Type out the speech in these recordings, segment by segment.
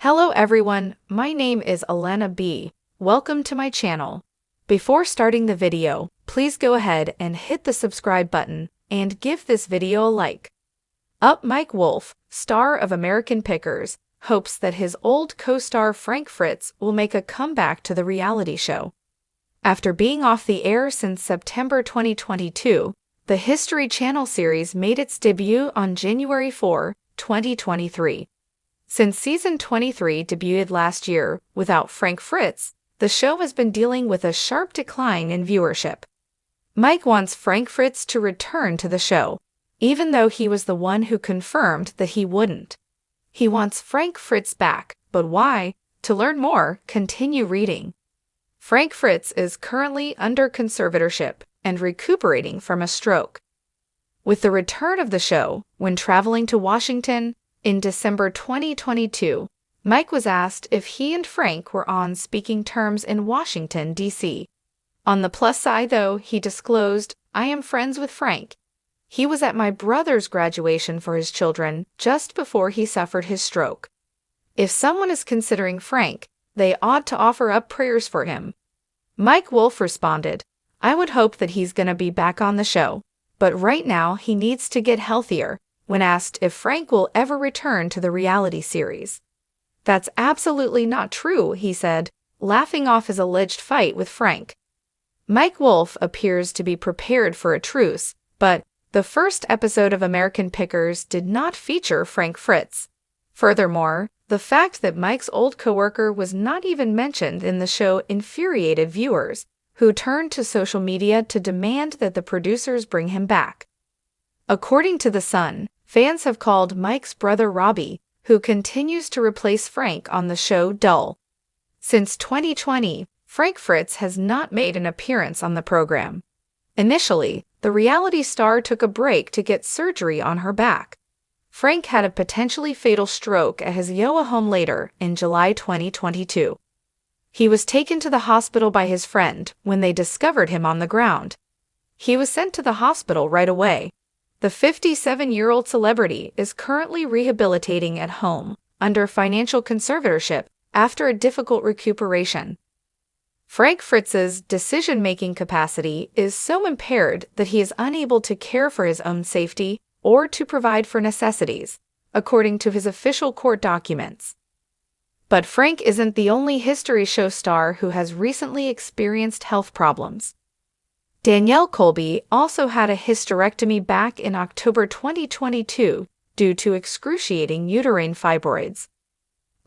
Hello everyone, my name is Elena B. Welcome to my channel. Before starting the video, please go ahead and hit the subscribe button and give this video a like. Mike Wolfe, star of American Pickers, hopes that his old co-star Frank Fritz will make a comeback to the reality show. After being off the air since September 2022, the History Channel series made its debut on January 4, 2023. Since season 23 debuted last year without Frank Fritz, the show has been dealing with a sharp decline in viewership. Mike wants Frank Fritz to return to the show, even though he was the one who confirmed that he wouldn't. He wants Frank Fritz back, but why? To learn more, continue reading. Frank Fritz is currently under conservatorship and recuperating from a stroke. With the return of the show, when traveling to Washington in December 2022, Mike was asked if he and Frank were on speaking terms in Washington, D.C. On the plus side, though, he disclosed, "I am friends with Frank. He was at my brother's graduation for his children just before he suffered his stroke. If someone is considering Frank, they ought to offer up prayers for him." Mike Wolfe responded, "I would hope that he's gonna be back on the show, but right now he needs to get healthier," when asked if Frank will ever return to the reality series. "That's absolutely not true," he said, laughing off his alleged fight with Frank. Mike Wolfe appears to be prepared for a truce, but the first episode of American Pickers did not feature Frank Fritz. Furthermore, the fact that Mike's old coworker was not even mentioned in the show infuriated viewers, who turned to social media to demand that the producers bring him back. According to The Sun, fans have called Mike's brother Robbie, who continues to replace Frank on the show, dull. Since 2020, Frank Fritz has not made an appearance on the program. Initially, the reality star took a break to get surgery on her back. Frank had a potentially fatal stroke at his Iowa home later in July 2022. He was taken to the hospital by his friend when they discovered him on the ground. He was sent to the hospital right away. The 57-year-old celebrity is currently rehabilitating at home under financial conservatorship after a difficult recuperation. Frank Fritz's decision-making capacity is so impaired that he is unable to care for his own safety or to provide for necessities, according to his official court documents. But Frank isn't the only history show star who has recently experienced health problems. Danielle Colby also had a hysterectomy back in October 2022 due to excruciating uterine fibroids.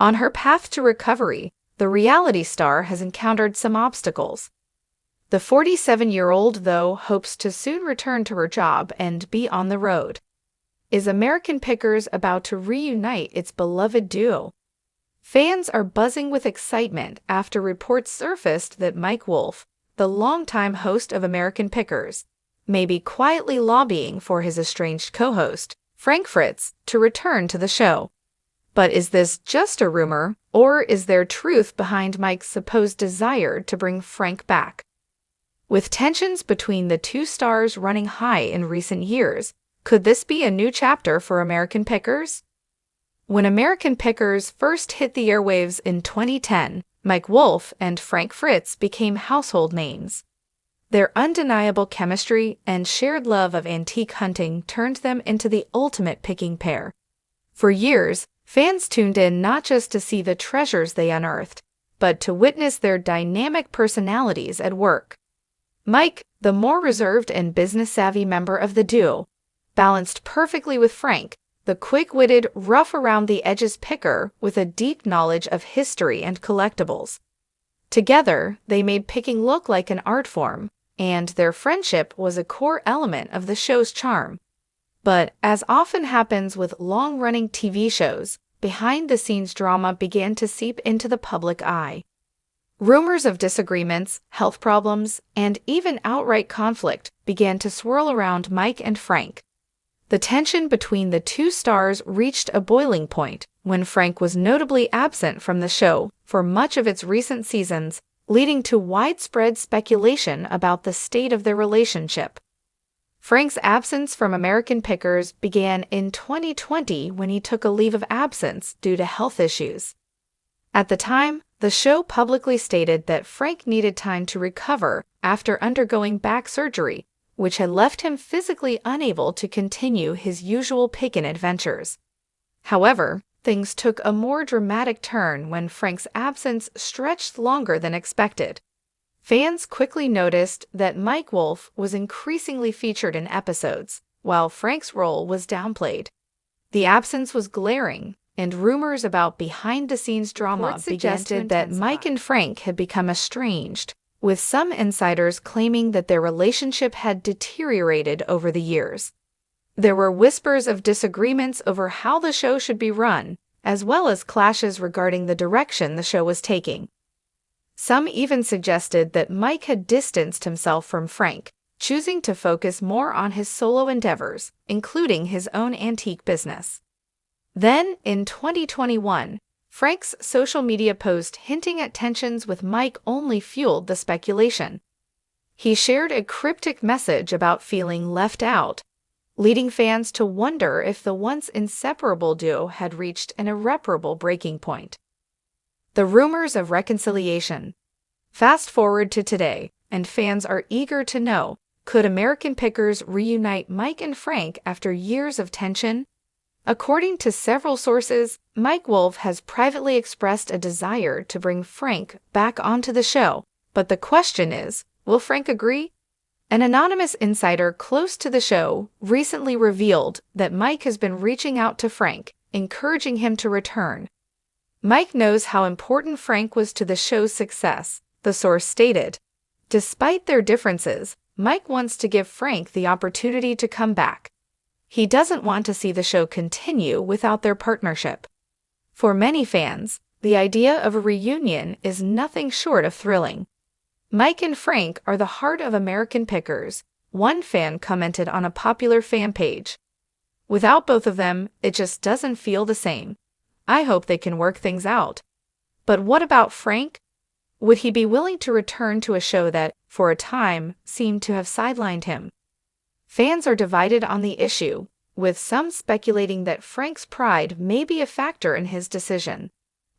On her path to recovery, the reality star has encountered some obstacles. The 47-year-old, though, hopes to soon return to her job and be on the road. Is American Pickers about to reunite its beloved duo? Fans are buzzing with excitement after reports surfaced that Mike Wolfe, the longtime host of American Pickers, may be quietly lobbying for his estranged co-host, Frank Fritz, to return to the show. But is this just a rumor, or is there truth behind Mike's supposed desire to bring Frank back? With tensions between the two stars running high in recent years, could this be a new chapter for American Pickers? When American Pickers first hit the airwaves in 2010, Mike Wolfe and Frank Fritz became household names. Their undeniable chemistry and shared love of antique hunting turned them into the ultimate picking pair. For years, fans tuned in not just to see the treasures they unearthed, but to witness their dynamic personalities at work. Mike, the more reserved and business-savvy member of the duo, balanced perfectly with Frank, the quick-witted, rough-around-the-edges picker with a deep knowledge of history and collectibles. Together, they made picking look like an art form, and their friendship was a core element of the show's charm. But, as often happens with long-running TV shows, behind-the-scenes drama began to seep into the public eye. Rumors of disagreements, health problems, and even outright conflict began to swirl around Mike and Frank. The tension between the two stars reached a boiling point when Frank was notably absent from the show for much of its recent seasons, leading to widespread speculation about the state of their relationship. Frank's absence from American Pickers began in 2020 when he took a leave of absence due to health issues. At the time, the show publicly stated that Frank needed time to recover after undergoing back surgery, which had left him physically unable to continue his usual pickin' adventures. However, things took a more dramatic turn when Frank's absence stretched longer than expected. Fans quickly noticed that Mike Wolfe was increasingly featured in episodes, while Frank's role was downplayed. The absence was glaring, and rumors about behind-the-scenes drama suggested that Mike and Frank had become estranged, with some insiders claiming that their relationship had deteriorated over the years. There were whispers of disagreements over how the show should be run, as well as clashes regarding the direction the show was taking. Some even suggested that Mike had distanced himself from Frank, choosing to focus more on his solo endeavors, including his own antique business. Then, in 2021, Frank's social media post hinting at tensions with Mike only fueled the speculation. He shared a cryptic message about feeling left out, leading fans to wonder if the once inseparable duo had reached an irreparable breaking point. The rumors of reconciliation. Fast forward to today, and fans are eager to know, could American Pickers reunite Mike and Frank after years of tension? According to several sources, Mike Wolfe has privately expressed a desire to bring Frank back onto the show, but the question is, will Frank agree? An anonymous insider close to the show recently revealed that Mike has been reaching out to Frank, encouraging him to return. Mike knows how important Frank was to the show's success, the source stated. Despite their differences, Mike wants to give Frank the opportunity to come back. He doesn't want to see the show continue without their partnership. For many fans, the idea of a reunion is nothing short of thrilling. Mike and Frank are the heart of American Pickers, one fan commented on a popular fan page. Without both of them, it just doesn't feel the same. I hope they can work things out. But what about Frank? Would he be willing to return to a show that, for a time, seemed to have sidelined him? Fans are divided on the issue, with some speculating that Frank's pride may be a factor in his decision.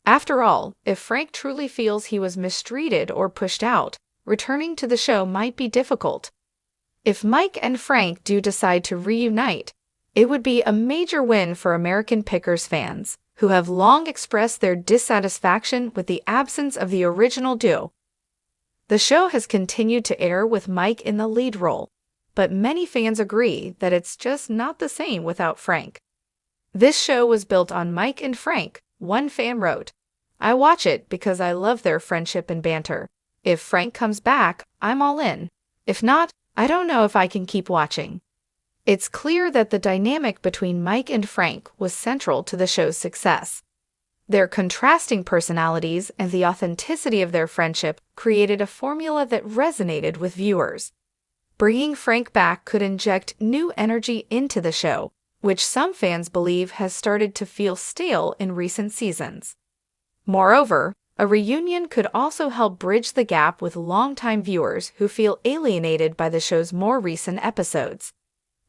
After all, if Frank truly feels he was mistreated or pushed out, returning to the show might be difficult. If Mike and Frank do decide to reunite, it would be a major win for American Pickers fans, who have long expressed their dissatisfaction with the absence of the original duo. The show has continued to air with Mike in the lead role, but many fans agree that it's just not the same without Frank. This show was built on Mike and Frank, one fan wrote. I watch it because I love their friendship and banter. If Frank comes back, I'm all in. If not, I don't know if I can keep watching. It's clear that the dynamic between Mike and Frank was central to the show's success. Their contrasting personalities and the authenticity of their friendship created a formula that resonated with viewers. Bringing Frank back could inject new energy into the show, which some fans believe has started to feel stale in recent seasons. Moreover, a reunion could also help bridge the gap with longtime viewers who feel alienated by the show's more recent episodes.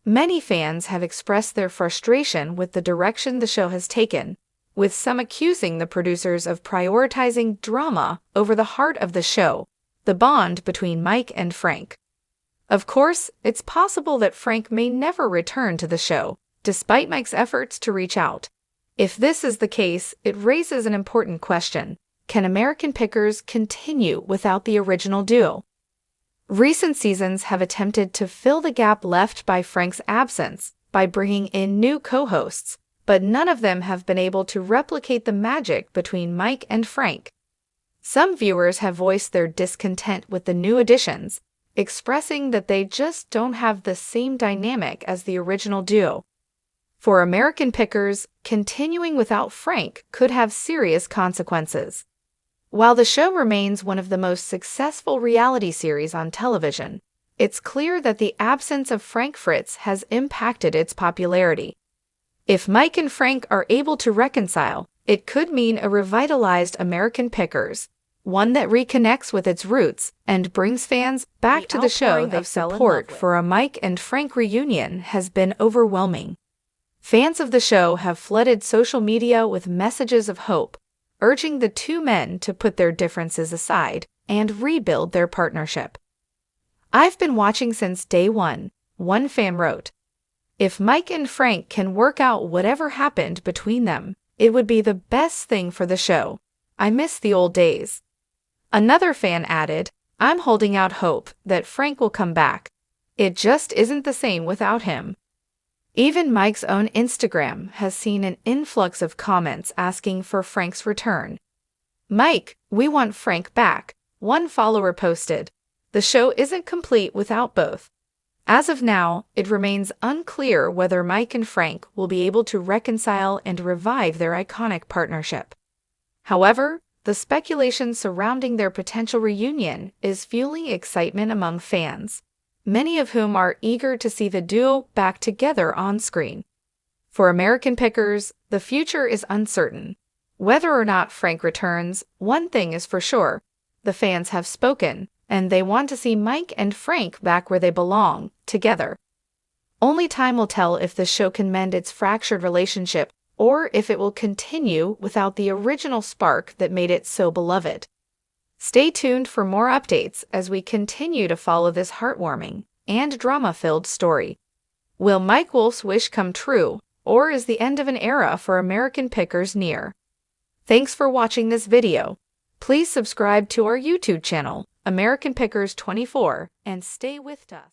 Many fans have expressed their frustration with the direction the show has taken, with some accusing the producers of prioritizing drama over the heart of the show, the bond between Mike and Frank. Of course, it's possible that Frank may never return to the show, despite Mike's efforts to reach out. If this is the case, it raises an important question. Can American Pickers continue without the original duo? Recent seasons have attempted to fill the gap left by Frank's absence by bringing in new co-hosts, but none of them have been able to replicate the magic between Mike and Frank. Some viewers have voiced their discontent with the new additions, expressing that they just don't have the same dynamic as the original duo. For American Pickers, continuing without Frank could have serious consequences. While the show remains one of the most successful reality series on television, it's clear that the absence of Frank Fritz has impacted its popularity. If Mike and Frank are able to reconcile, it could mean a revitalized American Pickers, one that reconnects with its roots and brings fans back to the show. The support for a Mike and Frank reunion has been overwhelming. Fans of the show have flooded social media with messages of hope, urging the two men to put their differences aside and rebuild their partnership. "I've been watching since day one," one fan wrote. "If Mike and Frank can work out whatever happened between them, it would be the best thing for the show. I miss the old days." Another fan added, "I'm holding out hope that Frank will come back. It just isn't the same without him." Even Mike's own Instagram has seen an influx of comments asking for Frank's return. "Mike, we want Frank back," one follower posted. "The show isn't complete without both." As of now, it remains unclear whether Mike and Frank will be able to reconcile and revive their iconic partnership. However, the speculation surrounding their potential reunion is fueling excitement among fans, many of whom are eager to see the duo back together on screen. For American Pickers, the future is uncertain. Whether or not Frank returns, one thing is for sure: the fans have spoken, and they want to see Mike and Frank back where they belong, together. Only time will tell if the show can mend its fractured relationship or if it will continue without the original spark that made it so beloved. Stay tuned for more updates as we continue to follow this heartwarming and drama-filled story. Will Mike Wolfe's wish come true, or is the end of an era for American Pickers near? Thanks for watching this video. Please subscribe to our YouTube channel, American Pickers 24, and stay with us.